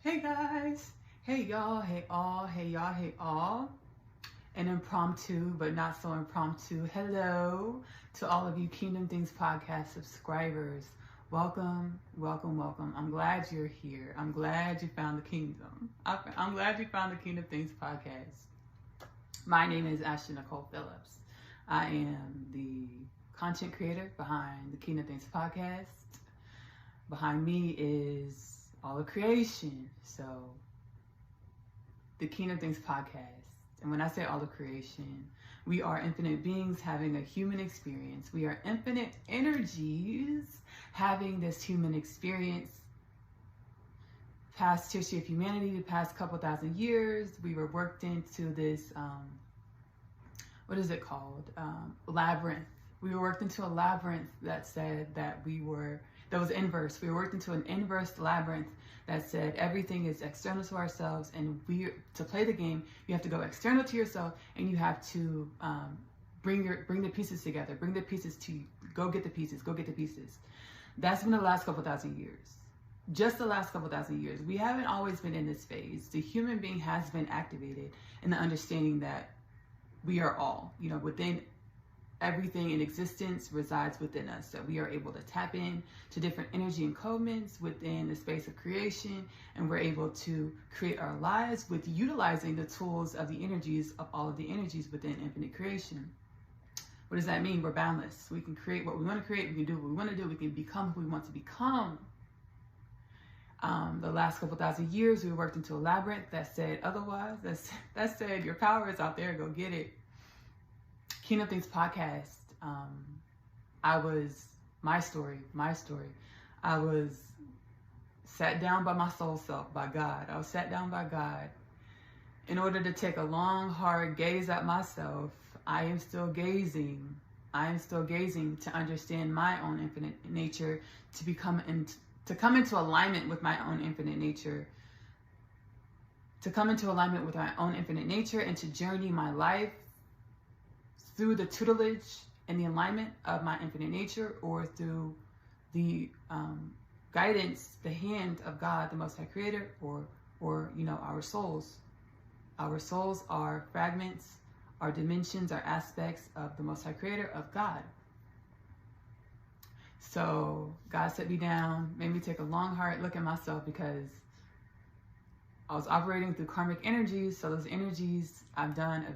Hey guys, hey y'all, hey all, hey y'all, hey all. An impromptu, but not so impromptu. Hello to all of you Kingdom Things Podcast subscribers. Welcome, welcome, welcome. I'm glad you're here. I'm glad you found the kingdom. I'm glad you found the Kingdom Things Podcast. My name is Ashley Nicole Phillips. I am the content creator behind the Kingdom Things Podcast. Behind me is all of creation. So the Kingdom Things Podcast. And when I say all of creation, we are infinite beings having a human experience. We are infinite energies having this human experience. Past history of humanity, the past couple thousand years, we were worked into this, what is it called? Labyrinth. We were worked into a labyrinth that said that that was inverse. We were worked into an inverse labyrinth that said everything is external to ourselves, and to play the game, you have to go external to yourself, and you have to bring the pieces together. Bring the pieces to go get the pieces. Go get the pieces. That's been the last couple thousand years. Just the last couple thousand years. We haven't always been in this phase. The human being has been activated in the understanding that we are all, within everything in existence resides within us. So we are able to tap in to different energy encodements within the space of creation, and we're able to create our lives with utilizing the tools of the energies of all of the energies within infinite creation. What does that mean? We're boundless. We can create what we want to create. We can do what we want to do. We can become who we want to become. The last couple thousand years, we worked into a labyrinth that said otherwise. That said, your power is out there. Go get it. Kingdom Things Podcast. My story. I was sat down by my soul self, by God. I was sat down by God in order to take a long, hard gaze at myself. I am still gazing to understand my own infinite nature, to come into alignment with my own infinite nature, and to journey my life through the tutelage and the alignment of my infinite nature, or through the guidance, the hand of God, the Most High Creator, or our souls. Our souls are fragments, are dimensions, are aspects of the Most High Creator, of God. So God set me down, made me take a long, hard look at myself, because I was operating through karmic energies. So those energies, I've done a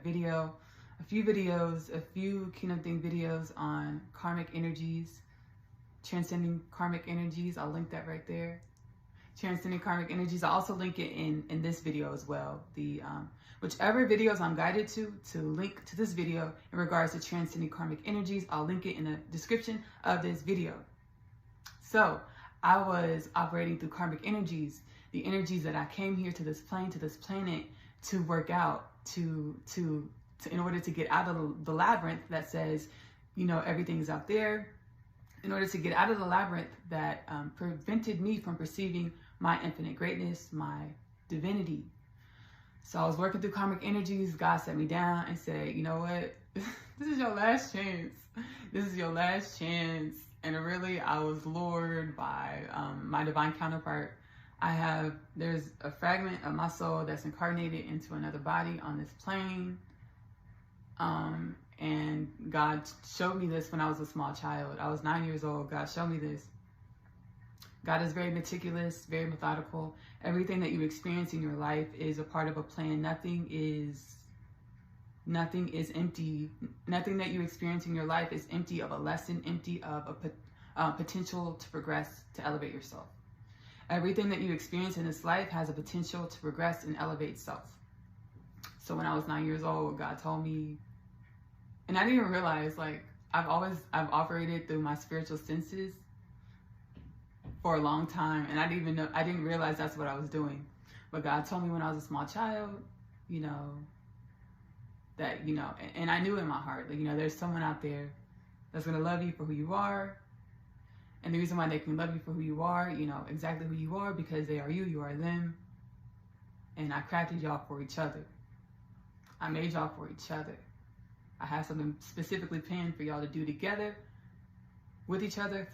few Kingdom Thing videos on karmic energies, transcending karmic energies. I'll link that right there. Transcending karmic energies. I'll also link it in this video as well. Whichever videos I'm guided to link to this video in regards to transcending karmic energies, I'll link it in the description of this video. So I was operating through karmic energies, the energies that I came here to this plane, to this planet, to work out, in order to get out of the labyrinth that says, everything is out there, in order to get out of the labyrinth that prevented me from perceiving my infinite greatness, my divinity. So I was working through karmic energies. God set me down and said, you know what? This is your last chance. This is your last chance. And really, I was lured by my divine counterpart. There's a fragment of my soul that's incarnated into another body on this plane. And God showed me this when I was a small child. I was 9 years old. God showed me this. God is very meticulous, very methodical. Everything that you experience in your life is a part of a plan. Nothing is empty. Nothing that you experience in your life is empty of a lesson, empty of a potential to progress, to elevate yourself. Everything that you experience in this life has a potential to progress and elevate self. So when I was 9 years old, God told me, and I didn't even realize, I've operated through my spiritual senses for a long time, and I didn't realize that's what I was doing. But God told me when I was a small child, that, and I knew in my heart, there's someone out there that's going to love you for who you are. And the reason why they can love you for who you are, exactly who you are, because they are you are them. And I crafted y'all for each other. I made y'all for each other. I have something specifically planned for y'all to do together, with each other,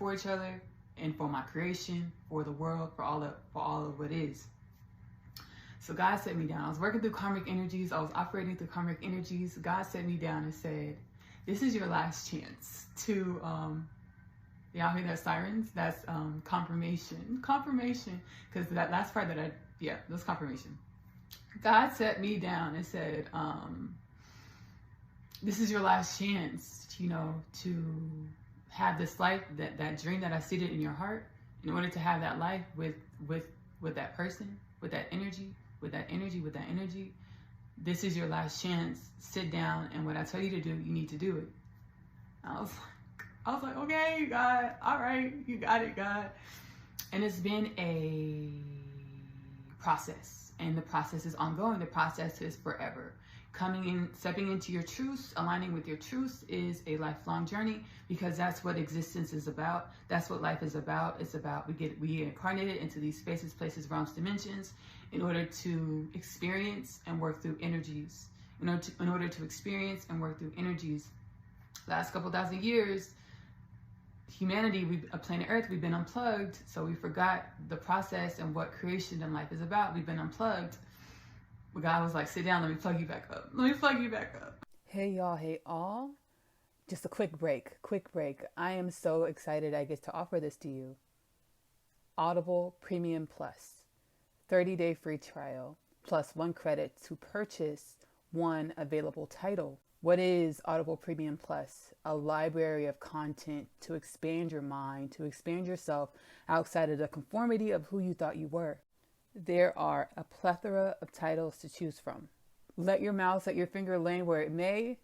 and for my creation, for the world, for all of what is. So God set me down. I was working through karmic energies. I was operating through karmic energies. God set me down and said, this is your last chance to, y'all hear that sirens? That's confirmation. Confirmation. Because that last part that that's confirmation. God set me down and said, this is your last chance, to have this life, that dream that I seated in your heart, in order to have that life with that person, with that energy, with that energy. This is your last chance. Sit down, and what I tell you to do, you need to do it. I was like, okay, God, all right, you got it, God. And it's been a process, and the process is ongoing. The process is forever. Stepping into your truths, aligning with your truths is a lifelong journey, because that's what existence is about. That's what life is about. It's about we get incarnated into these spaces, places, realms, dimensions, in order to experience and work through energies. In order to experience and work through energies. Last couple thousand years, humanity, planet Earth, we've been unplugged, so we forgot the process and what creation and life is about. We've been unplugged. But God was like, sit down, let me plug you back up. Hey y'all, hey all. Just a quick break. I am so excited I get to offer this to you. Audible Premium Plus. 30-day free trial, plus 1 credit to purchase 1 available title. What is Audible Premium Plus? A library of content to expand your mind, to expand yourself outside of the conformity of who you thought you were. There are a plethora of titles to choose from. Let your mouse at your finger land where it may,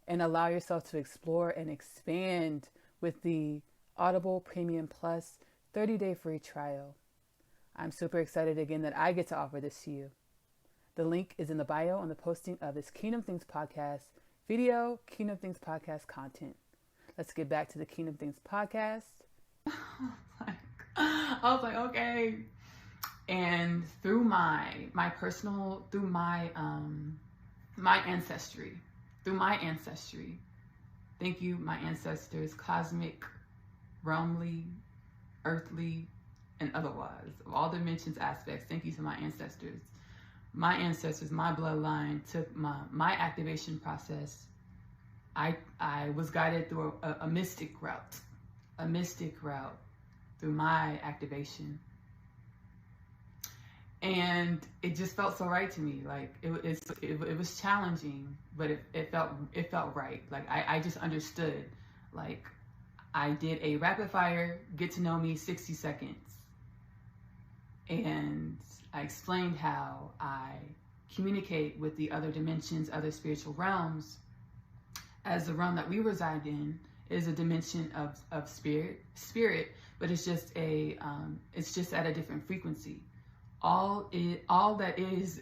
and allow yourself to explore and expand with the Audible Premium Plus 30-day free trial. I'm super excited again that I get to offer this to you. The link is in the bio on the posting of this Kingdom Things Podcast video, Kingdom Things Podcast content. Let's get back to the Kingdom Things Podcast. I was like, okay. And through my ancestry, thank you, my ancestors, cosmic, realmly, earthly, and otherwise, of all dimensions, aspects. Thank you to my ancestors. My ancestors, my bloodline took my activation process. I was guided through a mystic route through my activation. And it just felt so right to me. Like it was challenging, but it felt right. Like I just understood. Like I did a rapid fire, get to know me 60 seconds. And I explained how I communicate with the other dimensions, other spiritual realms, as the realm that we reside in is a dimension of spirit, but it's just at a different frequency. All that is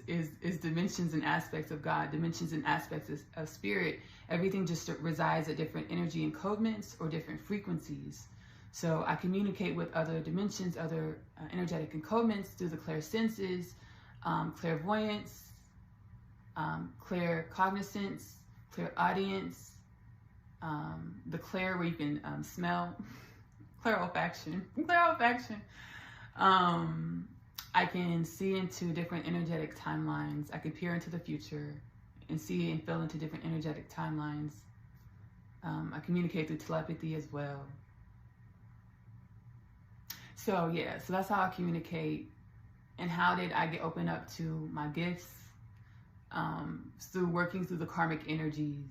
dimensions and aspects of God, dimensions and aspects of spirit. Everything just resides at different energy encodements or different frequencies. So I communicate with other dimensions, other energetic encodements through the clairsenses, clairvoyance, claircognizance, clairaudience, the clair where you can smell, clairolfaction. I can see into different energetic timelines. I can peer into the future and see and feel into different energetic timelines. I communicate through telepathy as well. So that's how I communicate. And how did I get open up to my gifts? Through working through the karmic energies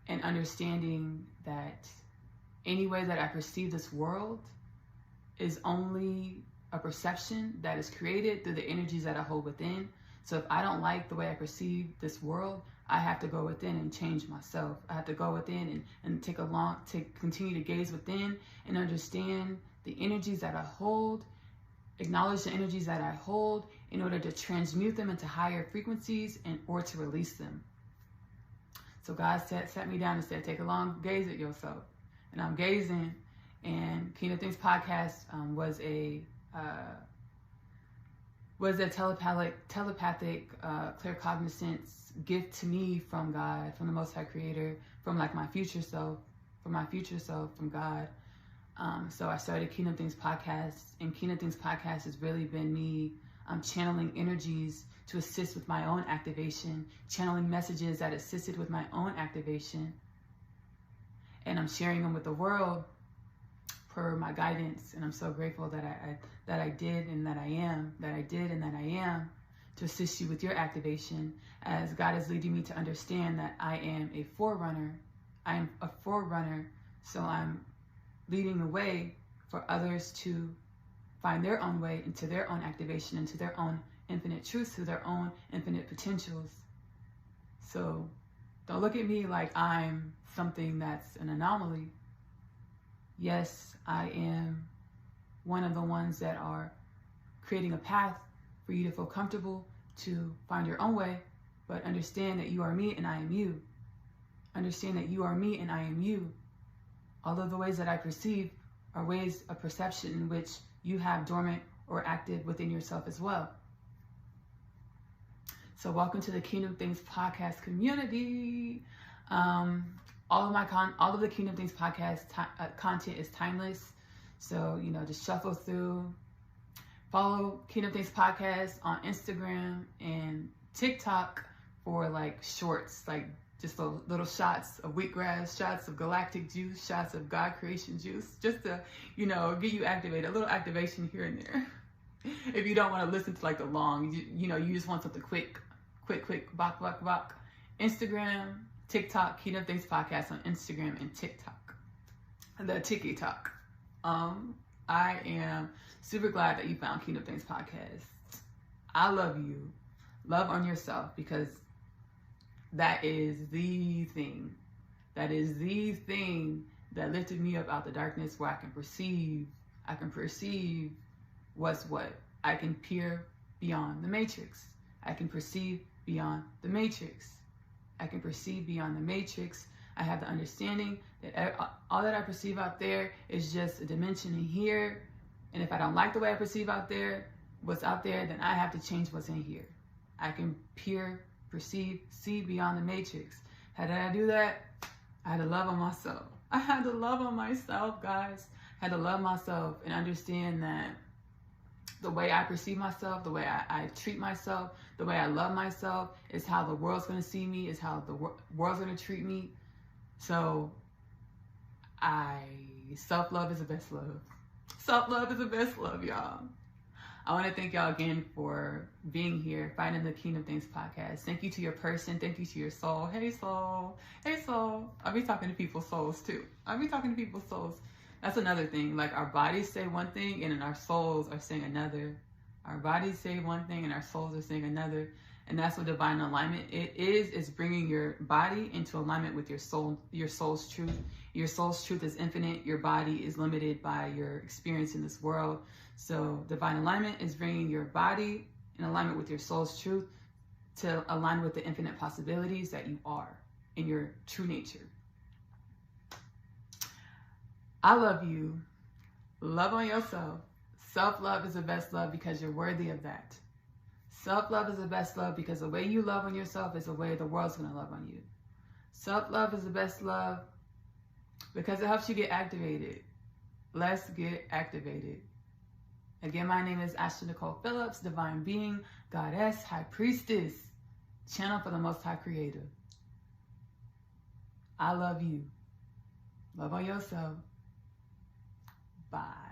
and understanding that any way that I perceive this world is only a perception that is created through the energies that I hold within. So if I don't like the way I perceive this world, I have to go within and change myself. I have to go within and continue to gaze within and understand the energies that I hold, acknowledge the energies that I hold in order to transmute them into higher frequencies or to release them. So God sat me down and said, take a long gaze at yourself. And I'm gazing, and Kingdom Things Podcast was a telepathic claircognizance gift to me from God, from the Most High Creator, from like my future self, from God. So I started Kingdom Things Podcast, and Kingdom Things Podcast has really been me channeling energies to assist with my own activation, channeling messages that assisted with my own activation. And I'm sharing them with the world per my guidance. And I'm so grateful that I did and that I am, to assist you with your activation, as God is leading me to understand that I am a forerunner. I am a forerunner, so I'm leading the way for others to find their own way into their own activation, into their own infinite truths, to their own infinite potentials. So don't look at me like I'm something that's an anomaly. Yes, I am one of the ones that are creating a path for you to feel comfortable to find your own way, but understand that you are me and I am you. Understand that you are me and I am you. All of the ways that I perceive are ways of perception in which you have dormant or active within yourself as well. So welcome to the Kingdom Things podcast community. All of the Kingdom Things podcast content is timeless. So, just shuffle through. Follow Kingdom Things podcast on Instagram and TikTok for like shorts, like just little shots of wheatgrass, shots of galactic juice, shots of God creation juice, just to, get you activated, a little activation here and there. If you don't want to listen to like the long, you just want something quick, bok. Instagram, TikTok, Kingdom Things podcast on Instagram and TikTok. The TikTok. I am super glad that you found Kingdom Things podcast. I love you. Love on yourself, because that is the thing. That is the thing that lifted me up out the darkness, where I can perceive what's what. I can peer beyond the matrix. I can perceive beyond the matrix. I can perceive beyond the matrix. I have the understanding that all that I perceive out there is just a dimension in here. And if I don't like the way I perceive what's out there, then I have to change what's in here. I can peer, perceive, see beyond the matrix. How did I do that? I had to love on myself. I had to love on myself, guys. I had to love myself and understand that the way I perceive myself, the way I treat myself, the way I love myself is how the world's going to see me, is how the world's going to treat me. So self-love is the best love. Self-love is the best love, y'all. I want to thank y'all again for being here, finding the Kingdom Things podcast. Thank you to your person. Thank you to your soul. Hey, soul. Hey, soul. I'll be talking to people's souls, too. That's another thing. Like, our bodies say one thing, and then our souls are saying another. Our bodies say one thing, and our souls are saying another. And that's what divine alignment is. It's bringing your body into alignment with your soul, your soul's truth. Your soul's truth is infinite. Your body is limited by your experience in this world. So divine alignment is bringing your body in alignment with your soul's truth to align with the infinite possibilities that you are in your true nature. I love you. Love on yourself. Self-love is the best love because you're worthy of that. Self-love is the best love because the way you love on yourself is the way the world's going to love on you. Self-love is the best love because it helps you get activated. Let's get activated. Again, my name is Ashley Nicole Phillips, divine being, goddess, high priestess, channel for the Most High Creator. I love you. Love on yourself. Bye.